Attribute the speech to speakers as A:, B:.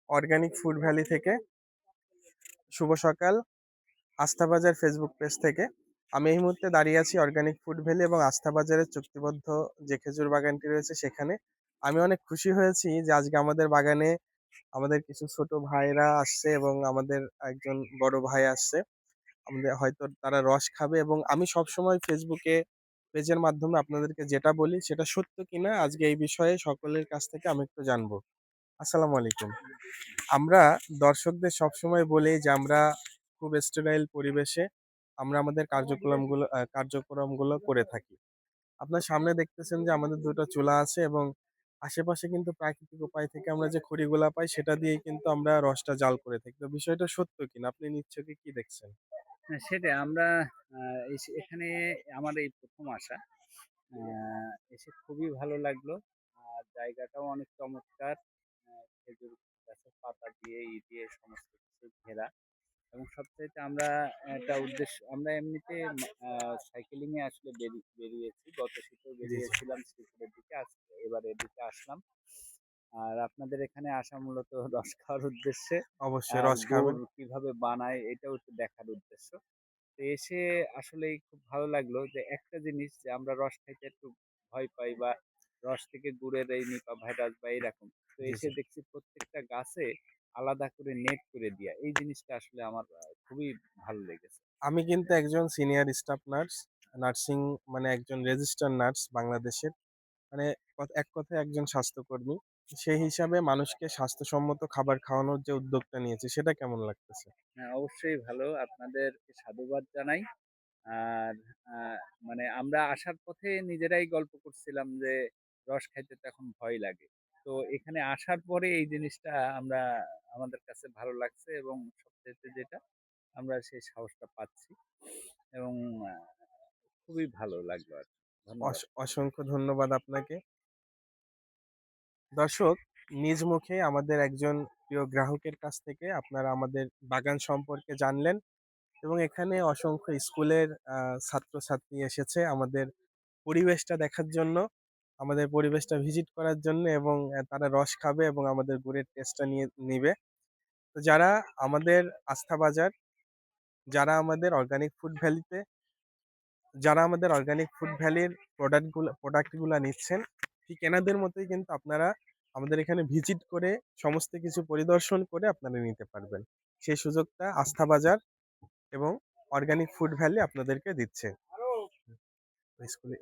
A: Organic food valley থেকে। শুভ সকাল। আস্থা বাজার ফেসবুক পেজ থেকে। আমি এই মুহূর্তে দাঁড়িয়ে আছি অর্গানিক ফুড ভ্যালি এবং আস্থা বাজারের চুক্তিবদ্ধ যে খেজুর বাগানটি রয়েছে সেখানে। আমি অনেক খুশি হয়েছি যে আজকে আমাদের বাগানে আমাদের কিছু ছোট ভাইরা আসছে এবং আমাদের একজন বড় ভাই আসছে। আমাদের হয়তো তারা রস খাবে এবং আমি সবসময় ফেসবুকে পেজের মাধ্যমে আপনাদেরকে যেটা বলি সেটা সত্য কিনা আজকে এই বিষয়ে সকলের কাছ থেকে আমি একটু জানবো। আসসালামু আলাইকুম। আমরা দর্শকদের সবসময় বলি যে আমরা খুব স্টেরাইল পরিবেশে আমরা আমাদের কার্যক্রমগুলো করে থাকি। আপনার সামনে দেখতেছেন যে আমাদের ২ টা চুলা আছে এবং আশেপাশে কিন্তু প্রাকৃতিক উপায় থেকে আমরা যে খড়িগুলা পাই সেটা দিয়েই কিন্তু আমরা রসটা জাল করে থাকি। তো বিষয়টা সত্য কিনা? আপনি নিজ চোখে কি দেখছেন?
B: হ্যাঁ, সেটাই আমরা এখানে আমার এই ১ম আসা। আ এসে খুবই ভালো লাগলো। আর জায়গাটাও অনেক চমৎকার। খেজুর গাছের পাতা দিয়ে, দিয়ে সমস্ত কিছু ঘেরা। এবং সবচাইতে আমরা এমনিতে আ সাইকেলিং এ আসলে বেরিয়েছি। গত শীতেও
A: জি, জি।
B: বেরিয়েছিলাম শ্রীপুরের দিকে। এবার এদিকে আসলাম। আর আপনাদের এখানে আসা মূলত রস খাওয়ার উদ্দেশ্যে।
A: অবশ্যই
B: আর
A: রস খাবেন।
B: গুড় কিভাবে বানায় এটাও একটু দেখার উদ্দেশ্য। তো এসে আসলেই খুব ভালো লাগলো যে একটা জিনিস যে আমরা রস খাইতে একটু ভয় পাই বা রস থেকে গুড়ের এই নিপা ভাইরাস বা এরকম। তো
A: জি,
B: এসে
A: জি।
B: দেখছি প্রত্যেকটা গাছে আলাদা করে নেট করে দিয়া। এই জিনিসটা আসলে আমার খুবই ভালো লেগেছে।
A: আমি কিন্তু একজন সিনিয়র স্টাফ নার্স। নার্সিং মানে একজন রেজিস্টার্ড নার্স বাংলাদেশের। মানে এক কথায় একজন স্বাস্থ্যকর্মী। সেই হিসাবে মানুষকে স্বাস্থ্যসম্মত খাবার খাওয়ানোর যে উদ্যোগটা নিয়েছে সেটা কেমন লাগতেছে?
B: হ্যাঁ, অবশ্যই ভালো। আপনাদেরকে সাধুবাদ জানাই। আর আ মানে আমরা আসার পথে নিজেরাই গল্প করছিলাম যে রস খাইতে তো এখন ভয় লাগে। তো এখানে আসার পরে এই জিনিসটা আমাদের কাছে ভালো লাগছে এবং সবচাইতে যেটা আমরা সেই সাহসটা পাচ্ছি এবং আ খুবই ভালো লাগলো আরকি। ধন্যবাদ।
A: অসংখ্য ধন্যবাদ আপনাকে। দর্শক, নিজ মুখে আমাদের একজন প্রিয় গ্রাহকের কাছ থেকে আপনারা আমাদের বাগান সম্পর্কে জানলেন এবং এখানে অসংখ্য স্কুলের ছাত্রছাত্রী এসেছে আমাদের পরিবেশটা দেখার জন্য, আমাদের পরিবেশটা ভিজিট করার জন্য এবং তারা রস খাবে এবং আমাদের গুড়ের টেস্টটা নিবে। তো আমাদের আস্থা বাজার, যারা আমাদের অর্গানিক ফুড ভ্যালিতে যারা আমাদের অর্গানিক ফুড ভ্যালির প্রোডাক্টগুলা নিচ্ছেন, ঠিক এনাদের মতোই কিন্তু আপনারা আমাদের এখানে ভিজিট করে সমস্ত কিছু পরিদর্শন করে আপনারা নিতে পারবেন। সেই সুযোগটা আস্থা বাজার এবং অর্গানিক ফুড ভ্যালি আপনাদেরকে দিচ্ছে। স্কুলে